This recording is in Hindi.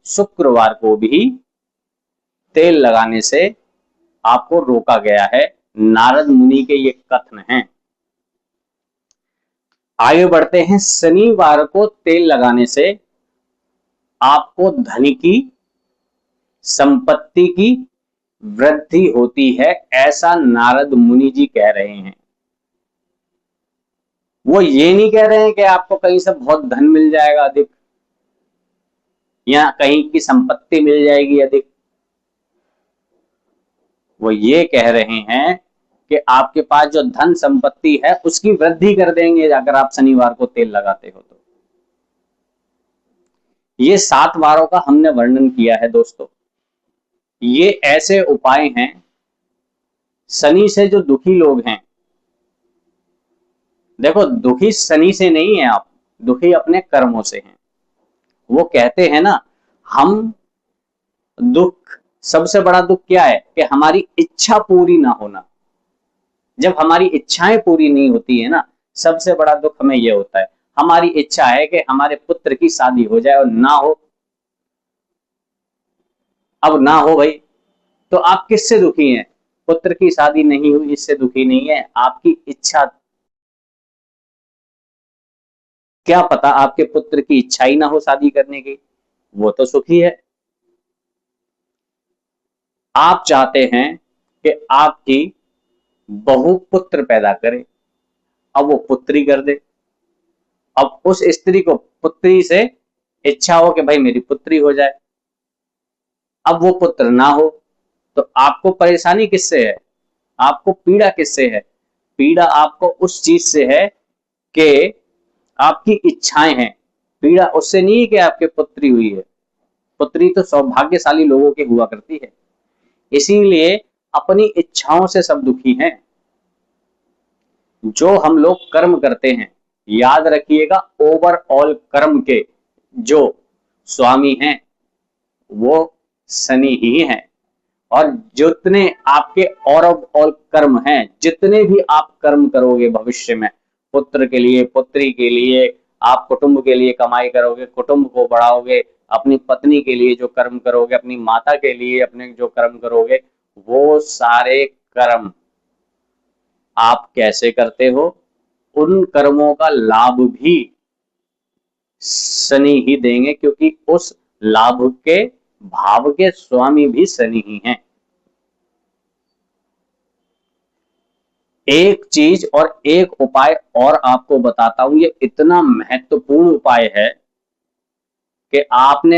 शुक्रवार को भी तेल लगाने से आपको रोका गया है। नारद मुनि के ये कथन हैं। आगे बढ़ते हैं। शनिवार को तेल लगाने से आपको धन की, संपत्ति की वृद्धि होती है, ऐसा नारद मुनि जी कह रहे हैं। वो ये नहीं कह रहे हैं कि आपको कहीं से बहुत धन मिल जाएगा अधिक, या कहीं की संपत्ति मिल जाएगी अधिक। वो ये कह रहे हैं कि आपके पास जो धन संपत्ति है उसकी वृद्धि कर देंगे अगर आप शनिवार को तेल लगाते हो तो। ये 7 वारों का हमने वर्णन किया है दोस्तों। ये ऐसे उपाय हैं, शनि से जो दुखी लोग हैं, देखो दुखी शनि से नहीं है आप, दुखी अपने कर्मों से हैं। वो कहते हैं ना, हम दुख, सबसे बड़ा दुख क्या है कि हमारी इच्छा पूरी ना होना। जब हमारी इच्छाएं पूरी नहीं होती है ना, सबसे बड़ा दुख हमें यह होता है। हमारी इच्छा है कि हमारे पुत्र की शादी हो जाए और ना हो, अब ना हो भाई, तो आप किससे दुखी हैं? पुत्र की शादी नहीं हुई इससे दुखी नहीं है, आपकी इच्छा, क्या पता आपके पुत्र की इच्छा ही ना हो शादी करने की, वो तो सुखी है। आप चाहते हैं कि आपकी बहू पुत्र पैदा करे, अब वो पुत्री कर दे। अब उस स्त्री को पुत्री से इच्छा हो कि भाई मेरी पुत्री हो जाए, अब वो पुत्र ना हो, तो आपको परेशानी किससे है? आपको पीड़ा किससे है? पीड़ा आपको उस चीज से है कि आपकी इच्छाएं हैं। पीड़ा उससे नहीं है कि आपके पुत्री हुई है, पुत्री तो सौभाग्यशाली लोगों की हुआ करती है। इसीलिए अपनी इच्छाओं से सब दुखी हैं। जो हम लोग कर्म करते हैं, याद रखिएगा, ओवरऑल कर्म के जो स्वामी हैं वो शनि ही हैं। और जितने आपके ओवरऑल कर्म हैं, जितने भी आप कर्म करोगे भविष्य में, पुत्र के लिए, पुत्री के लिए, आप कुटुंब के लिए कमाई करोगे, कुटुंब को बढ़ाओगे, अपनी पत्नी के लिए जो कर्म करोगे, अपनी माता के लिए अपने जो कर्म करोगे, वो सारे कर्म आप कैसे करते हो, उन कर्मों का लाभ भी शनि ही देंगे, क्योंकि उस लाभ के भाव के स्वामी भी शनि ही हैं। एक चीज और एक उपाय और आपको बताता हूं, ये इतना महत्वपूर्ण उपाय है कि आपने